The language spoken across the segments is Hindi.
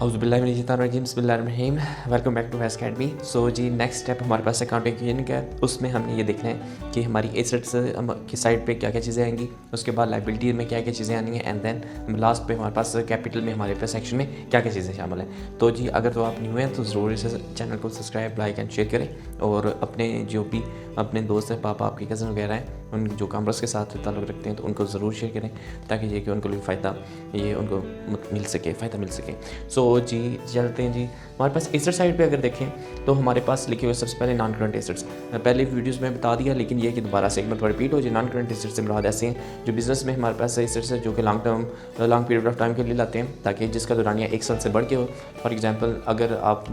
औज़ुबिल्लाहिमिनश्शैतानिर्रजीम बिस्मिल्लाहिर्रहमानिर्रहीम। वेलकम बैक टू वैस अकेडमी। सो जी नेक्स्ट स्टेप हमारे पास अकाउंटिंग यूनिट का है। उसमें हमने ये देखना है कि हमारी एसेट्स की साइड पे क्या क्या चीज़ें आएंगी, उसके बाद लाइबिलिटी में क्या क्या चीज़ें आनी है, एंड देन लास्ट पे हमारे पास कैपिटल में हमारे पास सेक्शन में क्या क्या चीज़ें शामिल हैं। तो जी अगर तो आप न्यू हैं तो ज़रूर इस चैनल को सब्सक्राइब, लाइक एंड शेयर करें, और अपने जो भी अपने दोस्त हैं, पापा, आपके कज़न वगैरह हैं, उन जो कॉमर्स के साथ ताल्लुक़ रखते हैं तो उनको ज़रूर शेयर करें, ताकि ये कि उनको भी फ़ायदा ये उनको मिल सके, फ़ायदा मिल सके। सो जी चलते हैं जी। हमारे पास एसेट साइड पे अगर देखें तो हमारे पास लिखे हुए सबसे पहले नॉन करंट एसेट्स। पहले वीडियोस में बता दिया, लेकिन ये कि दोबारा से एक बार रिपीट हो जाए। नॉन करंट एसेट्स से मुराद ऐसे हैं जो बिज़नेस में हमारे पास एसेट्स है जो कि लॉन्ग पीरियड ऑफ टाइम के लिए लाते हैं, ताकि जिसका दौरानिया 1 साल से बढ़ के हो। फॉर एग्जाम्पल अगर आप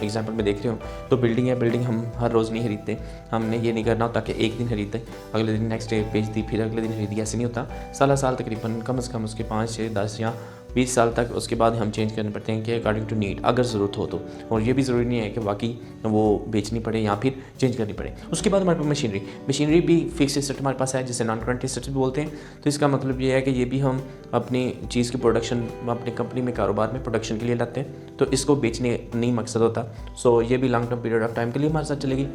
एग्जाम्पल में देख रहे हो तो बिल्डिंग है, बिल्डिंग हम हर रोज़ नहीं खरीदते। हमने ये नहीं करना होता कि एक दिन खरीदते, अगले दिन नेक्स्ट डे बेच दी, फिर अगले दिन खरीदी, ऐसे नहीं होता। साल तकरीबन कम से कम उसके 5 से 10 या 20 साल तक उसके बाद हम चेंज करने पड़ते हैं कि अकॉर्डिंग टू नीड, अगर ज़रूरत हो तो। और ये भी ज़रूरी नहीं है कि बाकी वो बेचनी पड़े या फिर चेंज करनी पड़े। उसके बाद हमारे पास मशीनरी भी फिक्स एसेट हमारे पास है, जिसे नॉन करंट एसेट्स भी बोलते हैं। तो इसका मतलब ये है कि ये भी हम अपनी चीज़ की प्रोडक्शन अपनी कंपनी में, कारोबार में प्रोडक्शन के लिए लाते हैं, तो इसको बेचने नहीं मकसद होता। सो ये भी long term period of time के लिए हमारे साथ चलेगी।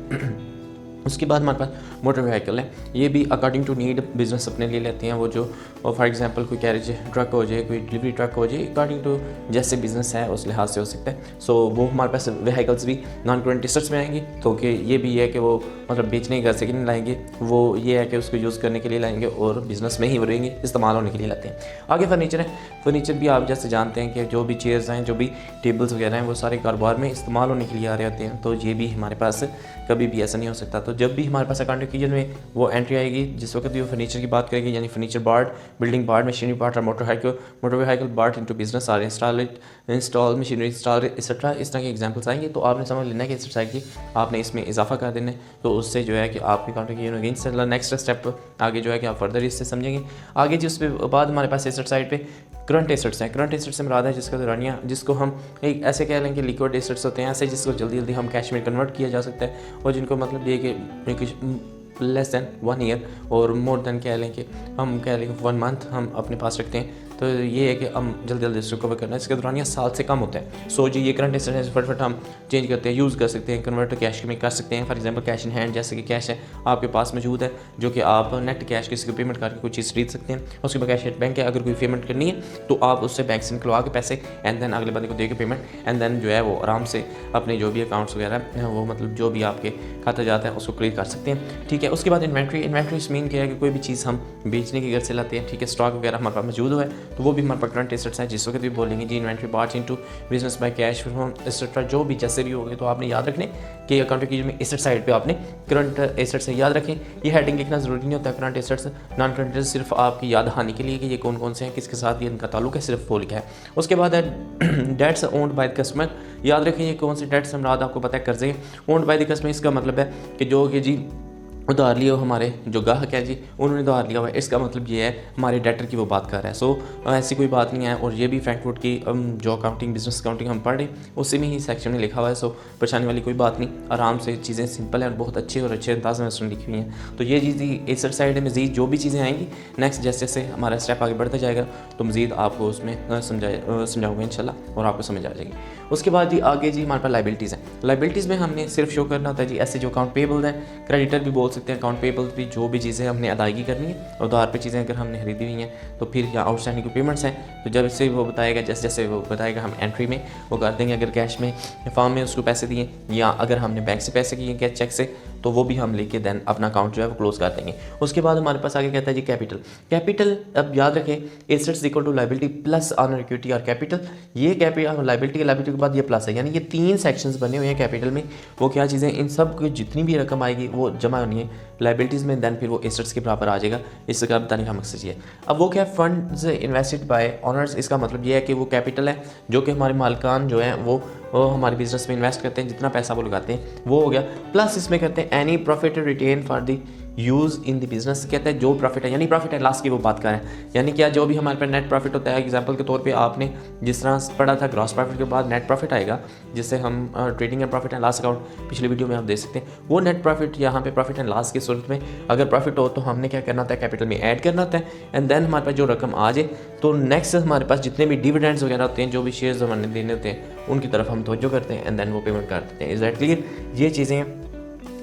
उसके बाद हमारे पास मोटर व्हीकल है, ये भी अकॉर्डिंग टू नीड बिज़नेस अपने लिए लेते हैं। वो जो फॉर एग्जांपल कोई कैरेज ट्रक हो जाए, कोई डिलीवरी ट्रक हो जाए, अकॉर्डिंग टू जैसे बिज़नेस है उस लिहाज से हो सकता है। सो वो हमारे पास व्हीकल्स भी नॉन करंट एसेट्स में आएंगे। तो कि ये भी है कि वो मतलब बेचने के घर से नहीं लाएंगे, वो ये है कि उसको यूज़ करने के लिए लाएंगे और बिज़नेस में ही वो रहेंगे, इस्तेमाल होने के लिए लाते हैं। आगे फर्नीचर है। फर्नीचर भी आप जैसे जानते हैं कि जो भी चेयर्स हैं, जो भी टेबल्स वगैरह हैं, वो सारे कारोबार में इस्तेमाल होने के लिए आ रहे होते हैं। तो ये भी हमारे पास कभी भी ऐसा नहीं हो सकता। तो जब भी हमारे पास अकाउंटिंग कीजन में वो एंट्री आएगी, जिस वक्त भी वो फर्नीचर की बात करेगी, यानी furniture part, building part, machinery part और motor vehicle part into business are install machinery install etcetera, इस तरह के एग्जांपल्स आएंगे। तो आपने समझ लेना है कि एक्सरसाइज की आपने इसमें इजाफा कर देना है, तो उससे जो है कि आपकी अकाउंटिंग कीजन होगी। इंशाल्लाह नेक्स्ट स्टेप आगे जो है कि आप फर्दर इससे समझेंगे आगे। जिसके बाद हमारे पास एसेट साइड पे करंट एसेट्स हैं। करंट एसेट्स से मुराद है जिसका दौरानिया, जिसको हम एक ऐसे कह लें कि लिक्विड एसेट्स होते हैं, ऐसे जिसको जल्दी जल्दी हम कैश में कन्वर्ट किया जा सकता है, और जिनको मतलब ये कि लेस दैन 1 ईयर और मोर देन कह लें कि हम कह लें कि 1 मंथ हम अपने पास रखते हैं। तो ये है कि हम जल्दी जल्दी इसको कवर करना है, इसके दौरानिया साल से कम होता है। सो जी ये करंट एसेट है, फटाफट हम चेंज करते हैं, यूज़ कर सकते हैं, कन्वर्ट कैश में कर सकते हैं। For example cash in hand, जैसे कि कैश है आपके पास मौजूद है, जो कि आप नेट कैश किसी को पेमेंट करके कोई चीज़ खरीद सकते हैं। उसके बाद कैश बैंक है, अगर कोई पेमेंट करनी है तो आप उससे बैंक से निकलवा के पैसे एंड देन अगले बंदे को दे के पेमेंट, एंड देन जो है वो आराम से अपने जो भी अकाउंट्स वगैरह हैं, वो मतलब जो भी आपके खाता जाता है उसको क्लियर कर सकते हैं। ठीक है। उसके बाद इन्वेंट्री मीन क्या है कि कोई भी चीज़ हम बेचने के घर से लाते हैं, ठीक है, स्टॉक वगैरह हमारे पास मौजूद है, तो वो भी हमारे पास करंट एसेट्स हैं। जिस वक्त भी बोलेंगे जी inventory part into business by cash etcetera, जो भी जैसे भी होंगे, तो आपने याद रखने कि अकाउंटिंग की में एसेट साइड पे आपने करंट एसेट्स से याद रखें। ये हेडिंग लिखना ज़रूरी नहीं होता। Current assets, non current assets सिर्फ आपकी याद आने के लिए कि ये कौन कौन से हैं, किसके साथ ये इनका ताल्लुक है, सिर्फ वो लिखा है। उसके बाद है debts owned by the customer. याद रखें ये कौन से डेट्स हम आपको पता है, कर्जे ओन्ड बाय द कस्टमर। इसका मतलब है कि जो कि जी उधार लिया हो, हमारे जो ग्राहक है जी उन्होंने उधार लिया हुआ है, इसका मतलब ये है हमारे डेटर की वो बात कर रहा है। सो ऐसी कोई बात नहीं है। और ये भी फ्रैंकफुट की जो अकाउंटिंग बिजनेस अकाउंटिंग हम पढ़ रहे हैं उसी में ही सेक्शन में लिखा हुआ है। सो परेशानी वाली कोई बात नहीं, आराम से चीज़ें सिंपल है और बहुत अच्छे अंदाज में उसमें लिखी हुई हैं। तो ये चीज़ एसेट साइड में मज़ीद जो भी चीज़ें आएंगी नेक्स्ट जैसे जैसे हमारा स्टेप आगे बढ़ता जाएगा तो मज़ीद आपको उसमें समझाऊंगा इंशाल्लाह, और आपको समझ आ जाएगी। उसके बाद जी आगे जी हमारे पास लाइबिलिटीज़ हैं। लाइबिलिटीज़ में हमने सिर्फ शो करना होता है जी ऐसे जो अकाउंट पेबल हैं, क्रेडिटर भी बोल सकते हैं, अकाउंट पेबल भी जो भी चीज़ें हमने अदायगी करनी है, उधार पे चीज़ें अगर हमने खरीदी हुई हैं तो फिर या आउटस्टैंडिंग पेमेंट्स हैं, तो जब से वो बताएगा जैसे जैसे वो बताएगा हम एंट्री में वो कर देंगे। अगर कैश में फॉर्म में उसको पैसे दिए, या अगर हमने बैंक से पैसे किए कैश चेक से, तो वो भी हम लेके देन अपना अकाउंट जो है वो क्लोज कर देंगे। उसके बाद हमारे पास आगे कहता है जी कैपिटल। अब याद रखें assets equal to liability plus owner equity और कैपिटल। ये लायबिलिटी के बाद ये प्लस है, यानी ये 3 सेक्शंस बने हुए हैं कैपिटल में। वो क्या चीज़ें, इन सब की जितनी भी रकम आएगी वो जमा होनी है लाइबिलिटीज़ में, देन फिर वो एसेट्स के बराबर आ जाएगा। इसका बताने का मकसद ये है। अब वो क्या, फंड्स इन्वेस्टेड बाय ऑनर्स। इसका मतलब ये है कि वो कैपिटल है जो कि हमारे मालिकान जो हैं वो हमारे बिजनेस में इन्वेस्ट करते हैं, जितना पैसा वो लगाते हैं वो हो गया। प्लस इसमें करते हैं any profit retain for the use in the business कहते हैं जो प्रॉफिट है, यानी प्रॉफिट एंड लॉस की वो बात कर रहे हैं। यानी क्या जो भी हमारे पास नेट प्रॉफिट होता है, एग्जांपल के तौर पे आपने जिस तरह पढ़ा था ग्रॉस प्रॉफिट के बाद नेट प्रॉफिट आएगा, जिससे हम trading and profit and loss account पिछली वीडियो में आप देख सकते हैं। वो नेट प्रॉफिट यहाँ पे प्रॉफिट एंड लॉस की सूरत में अगर प्रॉफिट हो तो हमने क्या करना होता है, कैपिटल में ऐड करना होता है एंड देन हमारे पास जो रकम आ जाए तो नेक्स्ट हमारे पास जितने भी डिविडेंड्स वगैरह होते हैं, जो भी शेयर्स हमारे देने होते हैं, उनकी तरफ हम तवज्जो करते हैं एंड देन वो पेमेंट कर देते हैं। Is that clear? ये चीज़ें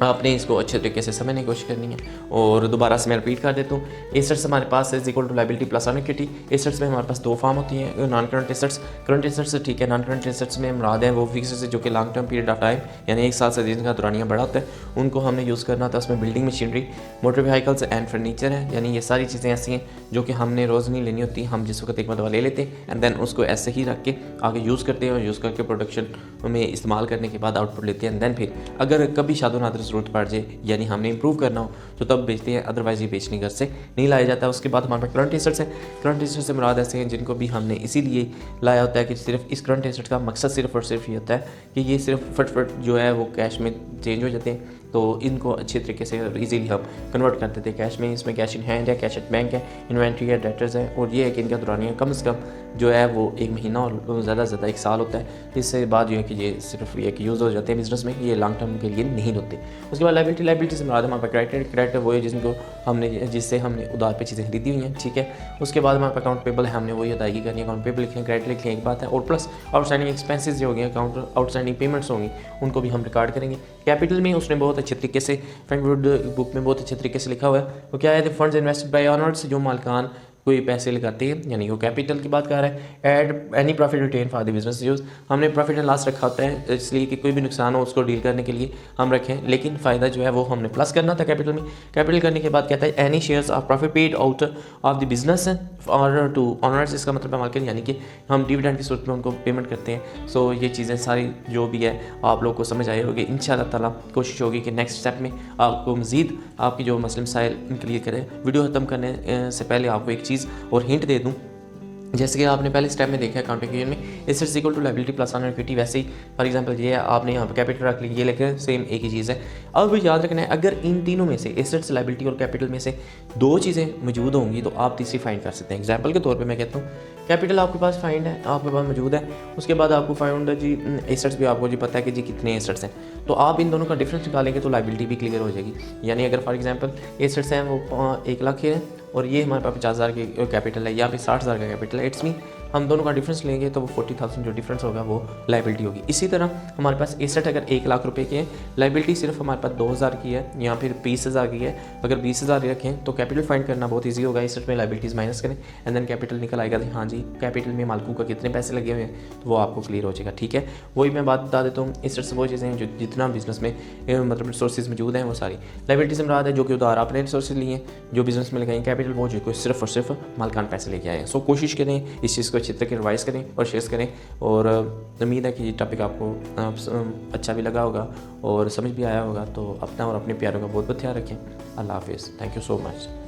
आपने इसको अच्छे तरीके से समझने की कोशिश करनी है। और दोबारा से मैं रिपीट कर देता हूँ, एसेट्स हमारे पास is equal to liability plus earn equity. Assets में हमारे पास दो फॉर्म होती हैं, non current assets, current assets ठीक है। नॉन करंट एसेट्स में मुराद है वो फिक्स जो कि long term period of time यानी 1 साल से जिनका दौरानिया बड़ा होता है, उनको हमने यूज़ करना होता है। उसमें building machinery, motor vehicles and furniture है, यानी ये सारी चीज़ें ऐसी हैं जो कि हमने रोज़ नहीं लेनी होती, हम जिस वक्त एक मरतबा ले लेते हैं एंड देन उसको ऐसे ही रख के आगे यूज़ करते हैं और यूज़ करके प्रोडक्शन में इस्तेमाल करने के बाद आउटपुट लेते हैं एंड देन फिर अगर कभी शादो नादर ज़रूरत पड़ जाए यानी हमने इंप्रूव करना हो तो तब बेचते हैं, अदरवाइज ये बेचने घर से नहीं लाया जाता। उसके बाद हमारे पास करंट एसेट्स है। करंट एसेट्स से मुराद ऐसे हैं जिनको भी हमने इसीलिए लाया होता है कि सिर्फ इस करंट एसेट का मकसद सिर्फ और सिर्फ ये होता है कि ये सिर्फ फटफट जो है वो कैश में चेंज हो जाते हैं, तो इनको अच्छे तरीके से इजीली हम कन्वर्ट करते थे कैश में। इसमें कैश इन हैंड है, कैश एट बैंक है, इन्वेंट्री है, डेटर्स है, और ये है कि इनका दौरानिया कम से कम जो है वो 1 महीना और ज़्यादा से ज़्यादा 1 साल होता है। इससे बाद जो है कि ये सिर्फ ये कि यूज़ हो जाते हैं बिजनेस में, ये लॉन्ग टर्म के लिए नहीं होते। उसके बाद लायबिलिटी से मुराद हमारे पास क्रेडिट वो है जिनको हमने जिससे हमने उधार पे चीज़ें खरीदी हुई हैं, ठीक है। उसके बाद हमारे पास अकाउंट पेबल है, हमने वही अदायगी करनी है, अकाउंट पेबल लिखें, क्रेडिट लिखें, एक बात है। और प्लस आउटस्टैंडिंग एक्सपेंसेस जो होंगे, अकाउंट आउटस्टैंडिंग पेमेंट्स होंगी, उनको भी हम रिकॉर्ड करेंगे। कैपिटल में उसने बहुत अच्छे तरीके से फ्रैंकवुड बुक में बहुत अच्छे तरीके से लिखा हुआ है, वो क्या है, the funds invested bye owners, जो मालिकान कोई पैसे लगाते हैं, यानी वो कैपिटल की बात कर रहा है। Add any profit retain for the business use, हमने प्रॉफिट एंड लॉस रखा होता है इसलिए कि कोई भी नुकसान हो उसको डील करने के लिए हम रखें, लेकिन फ़ायदा जो है वो हमने प्लस करना था कैपिटल में। कैपिटल करने के बाद कहता है any shares of profit paid out of the business और टू ऑनर्स, इसका मतलब है मालिक, यानी कि हम डिविडेंड की सूरत में उनको पेमेंट करते हैं। सो ये चीज़ें सारी जो भी है आप लोग को समझ आई होगी। इंशाअल्लाह ताला कोशिश होगी कि नेक्स्ट स्टेप में आपको मज़ीद आपकी जो मसले मसाइल क्लियर करें। वीडियो ख़त्म करने से पहले आपको एक चीज़ और हिंट दे दूं, जैसे कि आपने पहले स्टेप में देखा है अकाउंटिंग में assets equal to liability plus earn equity, वैसे ही फॉर एग्जांपल ये है, आपने यहाँ पे कैपिटल रख ली, ये लेकर सेम एक ही चीज़ है। अब याद रखना है अगर इन तीनों में से एसेट्स, लायबिलिटी और कैपिटल में से 2 चीज़ें मौजूद होंगी तो आप तीसरी फाइंड कर सकते हैं। एग्जाम्पल के तौर पर मैं कहता हूँ कैपिटल आपके पास फाइंड है, आपके पास मौजूद है, उसके बाद आपको फाइंड जी एसेट्स भी आपको जी पता है कि जी कितने एसेट्स हैं, तो आप इन दोनों का डिफरेंस निकालेंगे तो लायबिलिटी भी क्लियर हो जाएगी। यानी अगर फॉर एग्जांपल एसेट्स हैं वो 1 लाख के हैं और ये हमारे पास 50,000 की कैपिटल है या फिर 60,000 का कैपिटल है, इट्स मीन हम दोनों का डिफरेंस लेंगे तो वो 40,000 जो डिफरेंस होगा वो लायबिलिटी होगी। इसी तरह हमारे पास एसेट अगर 1 लाख रुपए की है, लायबिलिटी सिर्फ हमारे पास 2,000 की है या फिर 20,000 की है। अगर 20,000 रखें तो कैपिटल फाइंड करना बहुत ईजी होगा। एसेट में लायबिलिटीज़ माइनस करें एंड देन कैपिटल निकल आएगा, हाँ जी कैपिटल में मालिकों का कितने पैसे लगे हुए हैं, तो वो आपको क्लियर हो जाएगा, ठीक है। वही मैं बात बता देता हूँ, एसेट्स वो चीज़ें हैं जो जितना बिजनेस में मतलब रिसोर्सेज मौजूद हैं वो सारी। लायबिलिटी से मुराद है जो कि उधार आपने रिसोर्सेज लिए हैं जो बिजनेस में लगाएं। कैपिटल वो जो सिर्फ और सिर्फ मालिकान पैसे लेके आए हैं। सो कोशिश करें इस चीज़ को अच्छी तरह रिवाइज करें और शेयर करें, और उम्मीद है कि ये टॉपिक आपको अच्छा भी लगा होगा और समझ भी आया होगा। तो अपना और अपने प्यारों का बहुत बहुत ख्याल रखें। अल्लाह हाफिज़, थैंक यू सो मच।